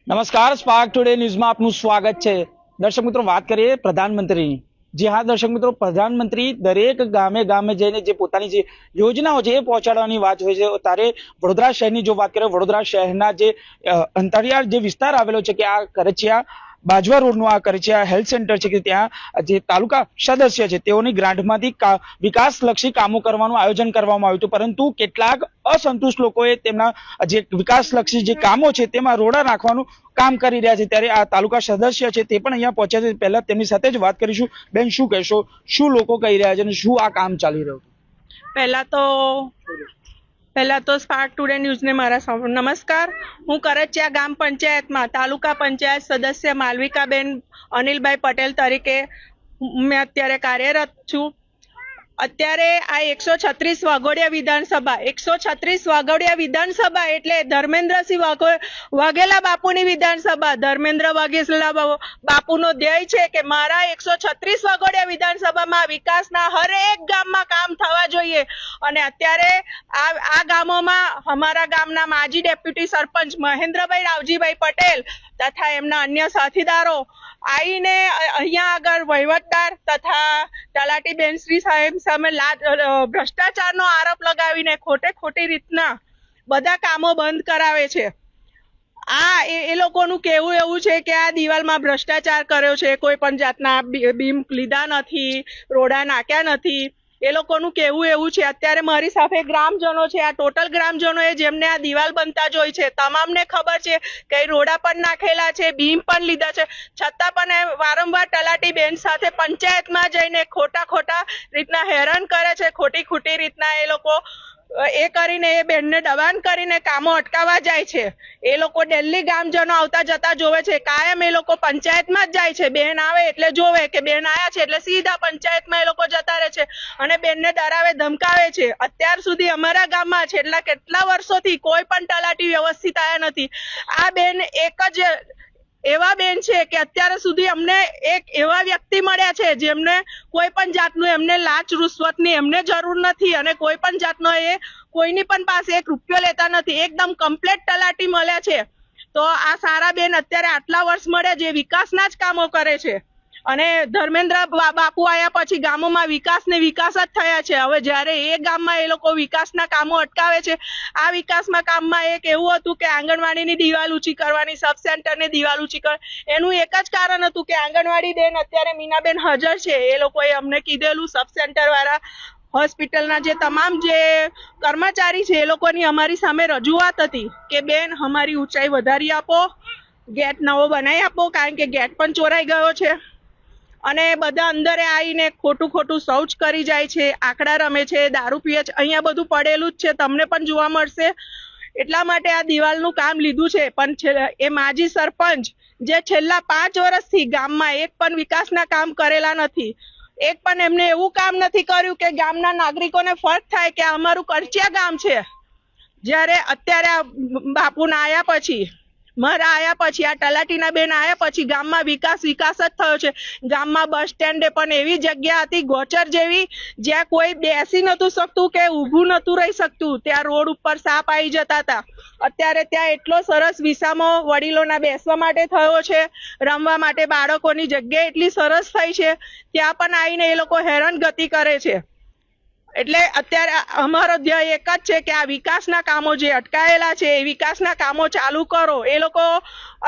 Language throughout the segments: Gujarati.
નમસ્કાર, સ્પાર્ક ટુડે ન્યૂઝમાં આપનું સ્વાગત છે। દર્શક મિત્રો, વાત કરીએ પ્રધાનમંત્રીની। જી હા દર્શક મિત્રો, પ્રધાનમંત્રી દરેક ગામે ગામે જઈને જે પોતાની જે યોજનાઓ છે એ પહોંચાડવાની વાત હોય છે। ત્યારે વડોદરા શહેરની જો વાત કરીએ, વડોદરા શહેરના જે અંતરિયાળ જે વિસ્તાર આવેલો છે કે આ કરચિયા બાજવા રોડનું આ કરચિયા હેલ્થ સેન્ટર છે કે ત્યાં જે તાલુકા સદસ્ય છે તેઓની ગ્રાન્ટમાંથી વિકાસલક્ષી કામો કરવાનું આયોજન કરવામાં આવ્યું હતું, પરંતુ કેટલાક અસંતુષ્ટ લોકોએ તેમના જે વિકાસલક્ષી જે કામો છે તેમાં રોડા નાખવાનું કામ કરી રહ્યા છે। ત્યારે આ તાલુકા સદસ્ય છે તે પણ અહીંયા પહોંચ્યા છે। પહેલા તેમની સાથે જ વાત કરીશું। બેન, શું કહેશો, શું લોકો કહી રહ્યા છે અને શું આ કામ ચાલી રહ્યું છે? પહેલા તો સ્પાર્ક ટુડે ન્યૂઝ ને મારા નમસ્કાર। હું કરચિયા ગામ પંચાયતમાં તાલુકા પંચાયત સદસ્ય માલવિકાબેન અનિલભાઈ પટેલ તરીકે મેં અત્યારે કાર્યરત છું। અત્યારે આ 136 વાઘોડિયા વિધાનસભા એટલે ધર્મેન્દ્રસિંહ વાઘેલા બાપુની વિધાનસભા। ધર્મેન્દ્ર વાઘેલા બાપુનો ધ્યેય છે કે મારા 136 વાઘોડિયા વિધાનસભામાં વિકાસના હરેક ગામમાં કામ થવા જોઈએ। અને અત્યારે આ ગામોમાં અમારા ગામના માજી ડેપ્યુટી સરપંચ મહેન્દ્રભાઈ રાવજીભાઈ પટેલ તથા એમના અન્ય સાથીદારો આવીને અહીંયા આગળ વહીવટદાર તથા તલાટી બેન શ્રી સાહેબ સામે ભ્રષ્ટાચારનો આરોપ લગાવીને ખોટી રીતના બધા કામો બંધ કરાવે છે। એ લોકોનું કહેવું એવું છે કે આ દિવાલમાં ભ્રષ્ટાચાર કર્યો છે, કોઈ પણ જાતના બીમ લીધા નથી, રોડા નાખ્યા નથી। એ લોકોનું કહેવું એવું છે। અત્યારે મારી સાથે ગ્રામજનો છે, આ ટોટલ ગ્રામજનો જેમને આ દિવાલ બનતા જોઈ છે, તમામને ખબર છે કે રોડા પણ નાખેલા છે, બીમ પણ લીધા છે, છતાં પણ વારંવાર તલાટી બેન સાથે પંચાયતમાં જઈને ખોટા રીતના હેરાન કરે છે। ખોટી રીતના એ લોકો એ કરીને એ બેનને દબાણ કરીને કામો અટકાવવા જાય છે। એ લોકો દિલ્હી ગામજનો આવતા જતા જોવે છે, કાયમ એ લોકો પંચાયતમાં જ જાય છે। બેન આવે એટલે જોવે કે બેન આયા છે એટલે સીધા પંચાયતમાં એ લોકો જતા રહે છે અને બેનને ડરાવે ધમકાવે છે। અત્યાર સુધી અમારા ગામમાં છેલ્લા કેટલા વર્ષોથી કોઈ પણ તલાટી વ્યવસ્થિત આવ્યા નથી। આ બેન એક જ એવા બેન છે કે અત્યાર સુધી અમને એક એવા વ્યક્તિ મળ્યા છે જેમને કોઈ પણ જાતનું એમને લાંચ રૂશ્વતની એમને જરૂર નથી અને કોઈ પણ જાતનો એ કોઈની પણ પાસે એક રૂપિયો લેતા નથી। એકદમ કમ્પ્લેટ તલાટી મળ્યા છે। તો આ સારા બેન અત્યારે આટલા વર્ષ મળે જે વિકાસના જ કામો કરે છે અને ધર્મેન્દ્ર બાપુ આવ્યા પછી ગામોમાં વિકાસ જ થયા છે। હવે જ્યારે એ ગામમાં એ લોકો વિકાસના કામો અટકાવે છે, આ વિકાસના કામમાં એક એવું હતું કે આંગણવાડીની દિવાલ ઊંચી કરવાની, સબ સેન્ટરની દિવાલ ઊંચી કરવાની। એનું એક જ કારણ હતું કે આંગણવાડી બેન અત્યારે મીનાબેન હાજર છે, એ લોકોએ અમને કીધેલું સબ સેન્ટર વાળા હોસ્પિટલના જે તમામ જે કર્મચારી છે એ લોકોની અમારી સામે રજૂઆત હતી કે બેન અમારી ઊંચાઈ વધારી આપો, ગેટ નવો બનાવી આપો, કારણ કે ગેટ પણ ચોરાઈ ગયો છે અને બધા અંદરે આવીને ખોટું શૌચ કરી જાય છે, આંકડા રમે છે, દારૂ પીએ છે। અહીંયા બધું પડેલું જ છે, તમને પણ જોવા મળશે। એટલા માટે આ દિવાલનું કામ લીધું છે, પણ એ માજી સરપંચ જે છેલ્લા 5 વર્ષથી ગામમાં એક પણ વિકાસના કામ કરેલા નથી। એક પણ એમને એવું કામ નથી કર્યું કે ગામના નાગરિકોને ફરક થાય કે અમારું કરચિયા ગામ છે। જ્યારે અત્યારે બાપુના આયા પછી આ તલાટીના બેન આયા પછી ગામમાં વિકાસ જ થયો છે। ગામમાં બસ સ્ટેન્ડે પણ એવી જગ્યા હતી ગોચર જેવી, જ્યાં કોઈ બેસી નતું શકતું કે ઊભું નતું રહી શકતું, ત્યાં રોડ ઉપર સાપ આવી જતા હતા। અત્યારે ત્યાં એટલો સરસ વિસામો વડીલોના બેસવા માટે થયો છે, રમવા માટે બાળકોની જગ્યા એટલી સરસ થઈ છે, ત્યાં પણ આવીને એ લોકો હેરાનગતિ કરે છે। એટલે અત્યારે અમારો ધ્યેય એક જ છે કે આ વિકાસના કામો જે અટકાયેલા છે એ વિકાસના કામો ચાલુ કરો। એ લોકો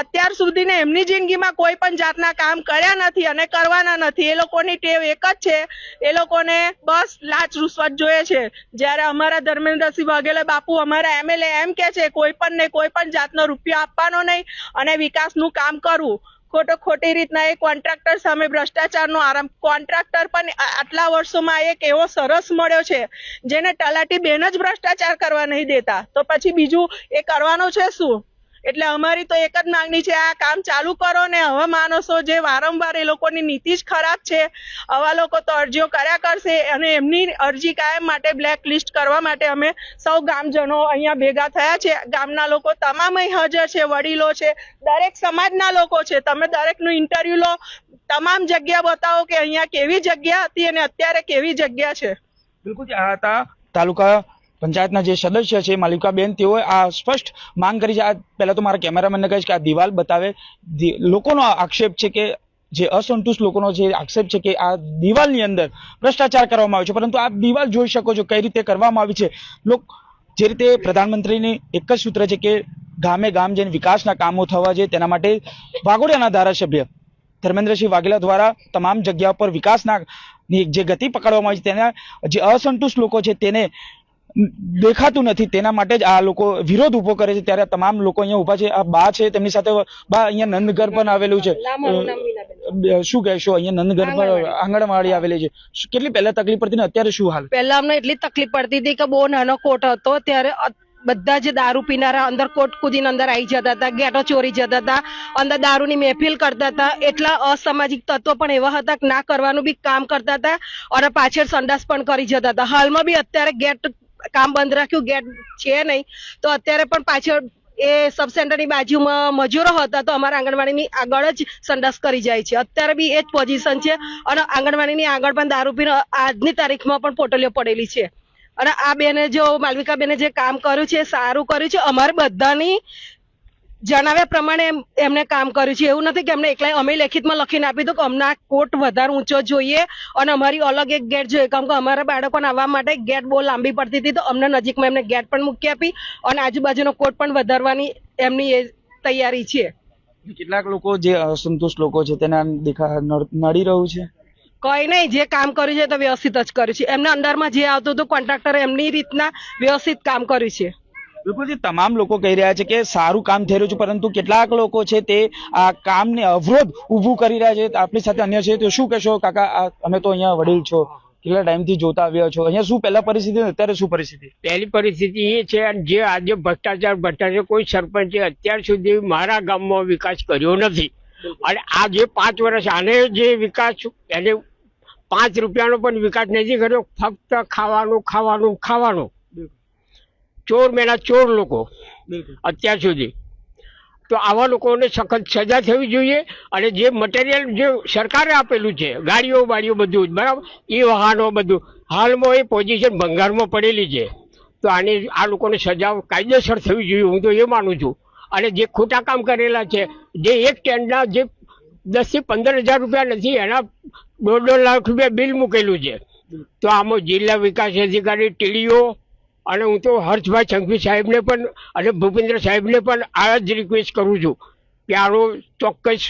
અત્યાર સુધીને એમની જિંદગીમાં કોઈ પણ જાતના કામ કર્યા નથી અને કરવાના નથી। એ લોકોની ટેવ એક જ છે, એ લોકોને બસ લાંચ રૂશ્વત જોઈએ છે। જ્યારે અમારા ધર્મેન્દ્રસિંહ વાઘેલા બાપુ અમારા MLA એમ કે છે કોઈ પણ જાતનો રૂપિયો આપવાનો નહીં અને વિકાસનું કામ કરવું। ખોટી રીતના એ કોન્ટ્રાક્ટર સામે ભ્રષ્ટાચારનો આરોપ, કોન્ટ્રાક્ટર પણ આટલા વર્ષોમાં એક એવો સરસ મળ્યો છે જેને તલાટી બેન જ ભ્રષ્ટાચાર કરવા નહીં દેતા, તો પછી બીજું એ કરવાનો છે શું? એટલે અમારી તો એક જ માંગણી છે, આ કામ ચાલુ કરો ને હવે માણસો જે વારંવાર એ લોકોની નીતિ જ ખરાબ છે, આવા લોકો તો અરજીઓ કર્યા કરશે અને એમની અરજી કાયમ માટે બ્લેક લિસ્ટ કરવા માટે અમે સૌ ગામજનો અહીંયા ભેગા થયા છે। ગામના લોકો તમામ અહીં હાજર છે, વડીલો છે, દરેક સમાજના લોકો છે। તમે દરેકનું ઇન્ટરવ્યુ લો, તમામ જગ્યા બતાવો કે અહીંયા કેવી જગ્યા હતી અને અત્યારે કેવી જગ્યા છે। બિલકુલ, આ હતા તાલુકા પંચાયતના જે સદસ્ય છે માલિકાબેન, તેઓએ આ સ્પષ્ટ માંગ કરી છે. આ પહેલા તો મારા કેમેરામેનને કહીશ કે આ દિવાલ બતાવે. લોકોનો આક્ષેપ છે કે જે અસંતુષ્ટ લોકોનો જે આક્ષેપ છે કે આ દિવાલની અંદર ભ્રષ્ટાચાર કરવામાં આવ્યો છે, પરંતુ આ દિવાલ જોઈ શકો છો કઈ રીતે કરવામાં આવી છે. જે રીતે પ્રધાનમંત્રીની એક જ સૂત્ર છે કે ગામે ગામ જઈને વિકાસના કામો થવા જોઈએ, તેના માટે વાઘોડિયાના ધારાસભ્ય ધર્મેન્દ્રસિંહ વાઘેલા દ્વારા તમામ જગ્યા પર વિકાસના જે ગતિ પકડવામાં આવી છે, તેના જે અસંતુષ્ટ લોકો છે તેને દેખાતું નથી, તેના માટે જ આ લોકો વિરોધ ઉભો કરે છે. ત્યારે તમામ લોકો અહીંયા ઉભા છે. આ બા છે, તેમની સાથે બા અહીંયા નંદઘર પણ આવેલું છે. શું કહેશો? અહીંયા નંદઘર પર આંગણવાડી આવેલી છે. કેટલી પહેલા તકલીફ પડતી ને અત્યારે શું હાલ? પહેલા અમને એટલી તકલીફ પડતી હતી કે બહુ નાનો કોટ હતો, ત્યારે બધા જે દારૂ પીનારા અંદર કોટ કૂદીને અંદર આવી જતા હતા, ગેટો ચોરી જતા હતા, અંદર દારૂની મહેફિલ કરતા હતા. એટલા અસામાજિક તત્વો પણ એવા હતા કે ના કરવાનું બી કામ કરતા હતા અને પાછળ સંડાસ પણ કરી જતા હતા. હાલમાં બી અત્યારે ગેટ કામ બંધ રાખ્યું, ગેટ છે નહીં, તો અત્યારે પણ પાછળ એ સબ સેન્ટરની બાજુમાં મજૂરો હતા, તો અમારા આંગણવાડીની આગળ જ સંડાસ કરી જાય છે. અત્યારે બી એ જ પોઝિશન છે અને આંગણવાડીની આગળ પણ દારૂ પીને આજની તારીખમાં પણ પોટલીઓ પડેલી છે. અને આ બેને જો માલવિકા બેને જે કામ કર્યું છે સારું કર્યું છે. અમારે બધાની જણાવ્યા પ્રમાણે એમને કામ કર્યું છે. એવું નથી કે અમને એકલા, અમે લેખિતમાં લખીને આપી દો કે અમને આ કોટ વધારે ઊંચો જોઈએ અને અમારી અલગ એક ગેટ જોઈએ, કારણ કે અમારા બાળકોને આવવા માટે ગેટ બહુ લાંબી પડતી હતી, તો અમને નજીકમાં એમને ગેટ પણ મૂકી આપી અને આજુબાજુનો કોટ પણ વધારવાની એમની એ તૈયારી છે. કેટલાક લોકો જે અસંતુષ્ટ લોકો છે તેને નડી રહ્યું છે. કઈ નહીં, જે કામ કર્યું છે તો વ્યવસ્થિત જ કર્યું છે. એમના અંદરમાં જે આવતું હતું કોન્ટ્રાક્ટરે એમની રીતના વ્યવસ્થિત કામ કર્યું છે. બિલકુલ, જે તમામ લોકો કહી રહ્યા છે કે સારું કામ થઈ રહ્યું છે, પરંતુ કેટલાક લોકો છે તે આ કામને અવરોધ ઊભું કરી રહ્યા છે. આપણી સાથે અન્ય છે, તો શું કહેશો કાકા? અમે તો અહીંયા વડીલ છો, કેટલા ટાઈમથી જોતા આવ્યા છો, અહીંયા શું પહેલા પરિસ્થિતિ અત્યારે શું પરિસ્થિતિ? પહેલી પરિસ્થિતિ એ છે જે આજે ભ્રષ્ટાચાર કોઈ સરપંચે અત્યાર સુધી મારા ગામમાં વિકાસ કર્યો નથી. અને આ જે 5 વર્ષ આને જે વિકાસ એને 5 રૂપિયાનો પણ વિકાસ નથી કર્યો. ફક્ત ખાવાનું. ચોર મેના ચોર લોકો અત્યાર સુધી. તો આવા લોકોને સખત સજા થવી જોઈએ. અને જે મટીરિયલ જે સરકારે આપેલું છે, ગાડીઓ બધું જ બરાબર, એ વાહનો બધું હાલમાં એ પોઝિશન ભંગારમાં પડેલી છે. તો આની આ લોકોને સજા કાયદેસર થવી જોઈએ, હું તો એ માનું છું. અને જે ખોટા કામ કરેલા છે, જે એક ટેન્ટના જે 10 થી 15 હજાર રૂપિયા નથી, એના 1.5 લાખ રૂપિયા બિલ મૂકેલું છે. તો આમાં જિલ્લા વિકાસ અધિકારી ટીડીઓ અને હું તો હર્ષભાઈ સંઘવી સાહેબને પણ અને ભૂપેન્દ્ર સાહેબને પણ આ જ રિક્વેસ્ટ કરું છું કે આનો ચોક્કસ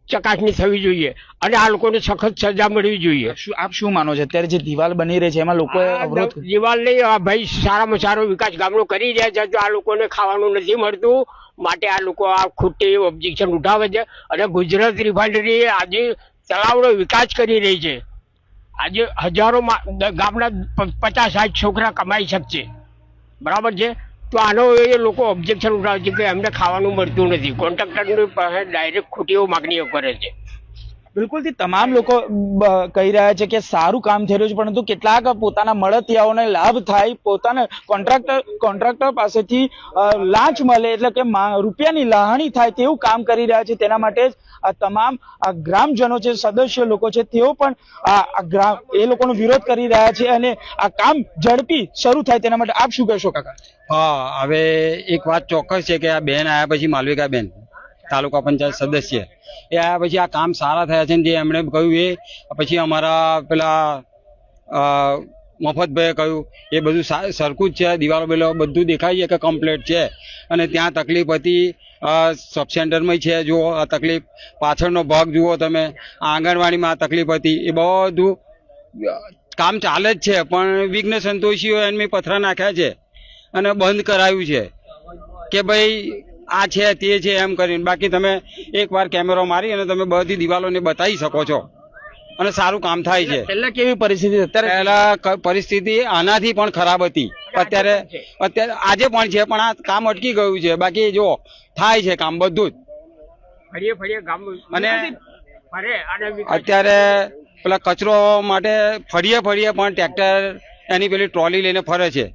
ચકાસણી થવી જોઈએ અને આ લોકોને સખત સજા મળવી જોઈએ. આપ શું માનો છો અત્યારે જે દિવાલ બની રહી છે એમાં લોકોએ અવરોધ? દિવાલ નહીં, આ ભાઈ સારામાં સારો વિકાસ ગામનો કરી રહ્યા છે, તો આ લોકોને ખાવાનું નથી મળતું, માટે આ લોકો આ ખોટી ઓબ્જેક્શન ઉઠાવે છે. અને ગુજરાત રિફાઇનરી આજે તળાવનો વિકાસ કરી રહી છે. આજે હજારો ગામના 50-60 છોકરા કમાઈ શકશે, બરાબર છે. તો આનો એ લોકો ઓબ્જેક્શન ઉઠાવે છે કે એમને ખાવાનું મળતું નથી. કોન્ટ્રાક્ટરની પાસે ડાયરેક્ટ ખોટીઓ માગણીઓ કરે છે. બિલકુલ, તમામ લોકો કહી રહ્યા છે કે સારું કામ થઈ રહ્યું છે, પરંતુ કેટલાક પોતાના મળતિયાઓને લાભ થાય, પોતાના કોન્ટ્રાક્ટર પાસેથી લાંચ મળે, એટલે કે રૂપિયાની લાહણી થાય તેવું કામ કરી રહ્યા છે. તેના માટે જ આ તમામ ગ્રામજનો છે, સદસ્ય લોકો છે, તેઓ પણ એ લોકોનો વિરોધ કરી રહ્યા છે અને આ કામ ઝડપી શરૂ થાય તેના માટે આપ શું કહેશો કાકા? હા, હવે એક વાત ચોક્કસ છે કે આ બેન આવ્યા પછી, માલવિકા બેન તાલુકા પંચાયત સદસ્ય, એ આવ્યા પછી આ કામ સારા થયા છે. જે એમણે કહ્યું એ પછી અમારા પેલા મફતભાઈએ કહ્યું એ બધું સરખું જ છે. દિવાલો બેલો બધું દેખાય છે કે કમ્પ્લીટ છે. અને ત્યાં તકલીફ હતી સબ સેન્ટરમાં છે, જુઓ આ તકલીફ, પાછળનો ભાગ જુઓ તમે, આંગણવાડીમાં આ તકલીફ હતી, એ બધું કામ ચાલે જ છે. પણ વિઘ્ન સંતોષીઓ એમને પથરા નાખ્યા છે અને બંધ કરાવ્યું છે કે ભાઈ આ છે તે છે એમ કરીને. બાકી તમે એકવાર કેમેરો મારી અને તમે બધી દિવાલોને બતાવી શકો છો અને સારું કામ થાય છે. પહેલા કેવી પરિસ્થિતિ? અત્યારે પહેલા પરિસ્થિતિ આનાથી પણ ખરાબ હતી. અત્યારે આજે પણ છે, પણ આ કામ અટકી ગયું છે. બાકી જો થાય છે કામ બધું જ. ફરીએ ગામ અને અત્યારે પેલા કચરો માટે ફરીએ પણ ટ્રેક્ટર એની પેલી ટ્રોલી લઈને ફરે છે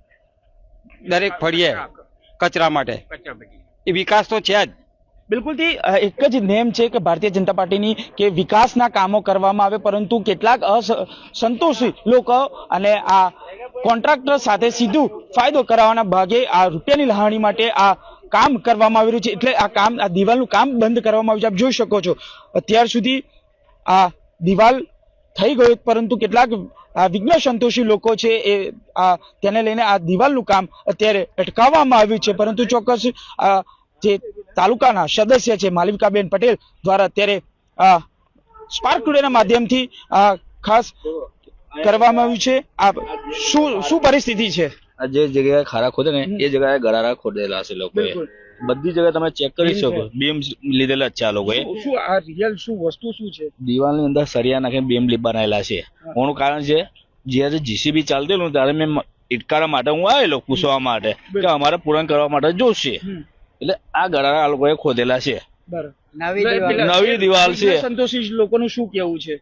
દરેક ફળીએ કચરા માટે. એ વિકાસ તો છે જ. બિલકુલથી એક જ નેમ છે કે ભારતીય જનતા પાર્ટીની કે વિકાસના કામો કરવામાં આવે, પરંતુ કેટલાક અસંતોષી લોકો અને આ કોન્ટ્રાક્ટર સાથે સીધું ફાયદો કરાવવાના ભાગે આ રૂપિયાની લહાણી માટે આ કામ કરવામાં આવી રહ્યું છે. એટલે આ દિવાલનું કામ બંધ કરવામાં આવ્યું છે. આપ જોઈ શકો છો અત્યાર સુધી આ દિવાલ થઈ ગયું, પરંતુ કેટલાક વિઘ્ન સંતોષી લોકો છે એ તેને લઈને આ દિવાલનું કામ અત્યારે અટકાવવામાં આવ્યું છે. પરંતુ ચોક્કસ જે તાલુકાના સદસ્ય છે માલવિકાબેન પટેલ દ્વારા અત્યારે સ્પાર્ક ટુડેના માધ્યમથી ખાસ કરવામાં આવ્યું છે. આ શું પરિસ્થિતિ છે? આ જે જગ્યાએ ખાડા ખોદે ને એ જગ્યાએ ગરારા ખોદેલા છે લોકોએ. બધી જગ્યાએ તમે ચેક કરી શકો, બીમ લીધેલા જ છે આ લોકોએ. શું આ રિયલ શું વસ્તુ શું છે? દિવાલની અંદર સરિયા નાખીને બીમ બનાવેલા છે. એનું કારણ છે જ્યારે જીસીબી ચાલતેલું ત્યારે મેં ઇટકારા માટે હું આવેલો પૂછવા માટે કે અમારે પૂરણ કરવા માટે જોશે, એટલે આ ગરારા આ લોકોએ ખોદેલા છે. નવી દિવાલ છે. સંતોષી લોકોનું શું કેવું છે?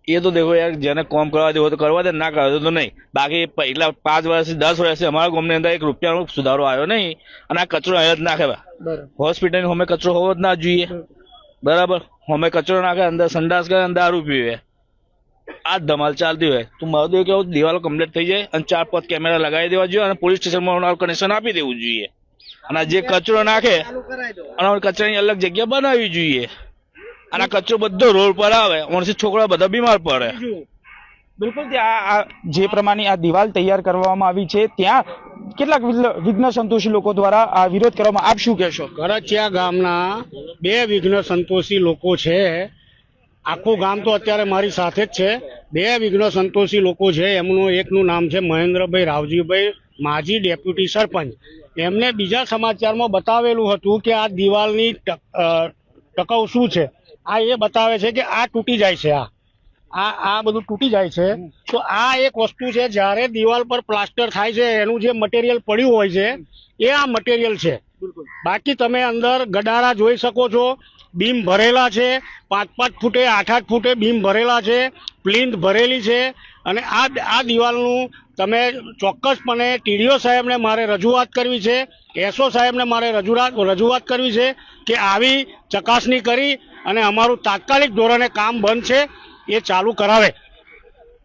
એ તો દેખો યાર, જેને કોમ કરવા દેવો તો કરવા દે, ના કરવા દે તો નહીં. બાકી એટલા 5 વર્ષથી 10 વર્ષથી અમારા ગામની અંદર 1 રૂપિયાનો સુધારો આવ્યો નહીં, અને આ કચરો અહીંયા જ નાખે. હોસ્પિટલની હોમે કચરો હોવો જ ના જોઈએ, બરાબર? હોમે કચરો નાખે, અંદર સંડાસ કરે, દારૂ પીવે, આ ધમાલ ચાલતી હોય. તું મારું તો કેવું, દિવાલો કમ્પ્લીટ થઈ જાય અને 4-5 કેમેરા લગાવી દેવા જોઈએ અને પોલીસ સ્ટેશનમાં કનેક્શન આપી દેવું જોઈએ. અને જે કચરો નાખે અને કચરાની અલગ જગ્યા બનાવવી જોઈએ. અને કચરો બધો રોડ પર આવે, ઓનથી છોકરા બધા બીમાર પડે. બિલકુલ, ત્યાં જે પ્રમાણે આ દિવાલ તૈયાર કરવામાં આવી છે ત્યાં કેટલાક વિઘ્ન સંતોષી લોકો દ્વારા આ વિરોધ કરવામાં. આપ શું કહેશો? ગરચિયા ગામના 2 વિઘ્ન સંતોષી લોકો છે. આખું ગામ તો અત્યારે મારી સાથે જ છે. 2 વિઘ્ન સંતોષી લોકો છે. એમનું એકનું નામ છે મહેન્દ્રભાઈ રાવજીભાઈ, માજી ડેપ્યુટી સરપંચ. એમને બીજા સમાચારમાં બતાવેલું હતું કે આ દિવાલની ટકાઉ શું છે. આ એ બતાવે છે કે આ તૂટી જાય છે, આ બધું તૂટી જાય છે. તો આ એક વસ્તુ છે, જ્યારે દિવાલ પર પ્લાસ્ટર થાય છે એનું જે મટીરિયલ પડ્યું હોય છે એ આ મટીરિયલ છે. બાકી તમે અંદર ગડારા જોઈ શકો છો, બીમ ભરેલા છે, 5-5 ફૂટે 8-8 ફૂટે બીમ ભરેલા છે, પ્લિન્થ ભરેલી છે. અને આ દિવાલનું તમે ચોક્કસપણે ટીડીઓ સાહેબને મારે રજૂઆત કરવી છે, એસઓ સાહેબને મારે રજૂઆત કરવી છે કે આવી ચકાસણી કરી અને અમારું તાત્કાલિક ધોરણે કામ બંધ છે એ ચાલુ કરાવે.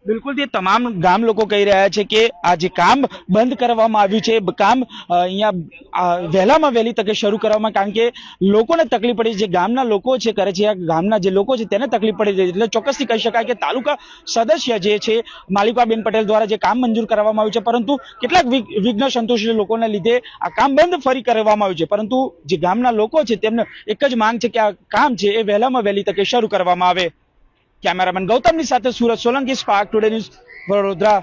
બિલકુલ, તે તમામ ગામ લોકો કહી રહ્યા છે કે આ જે કામ બંધ કરવામાં આવ્યું છે, કામ અહીંયા વહેલામાં વહેલી તકે શરૂ કરવામાં, કારણ કે લોકોને તકલીફ પડી, જે ગામના લોકો છે કરે છે, ગામના જે લોકો છે તેને તકલીફ પડી રહી છે. એટલે ચોક્કસથી કહી શકાય કે તાલુકા સદસ્ય જે છે માલિકાબેન પટેલ દ્વારા જે કામ મંજૂર કરવામાં આવ્યું છે, પરંતુ કેટલાક વિઘ્ન સંતોષી લોકોને લીધે આ કામ બંધ ફરી કરવામાં આવ્યું છે. પરંતુ જે ગામના લોકો છે તેમને એક જ માંગ છે કે આ કામ છે એ વહેલામાં વહેલી તકે શરૂ કરવામાં આવે. કેમેરામેન ગૌતમની સાથે Surat Solanki, spark today news, Vadodara.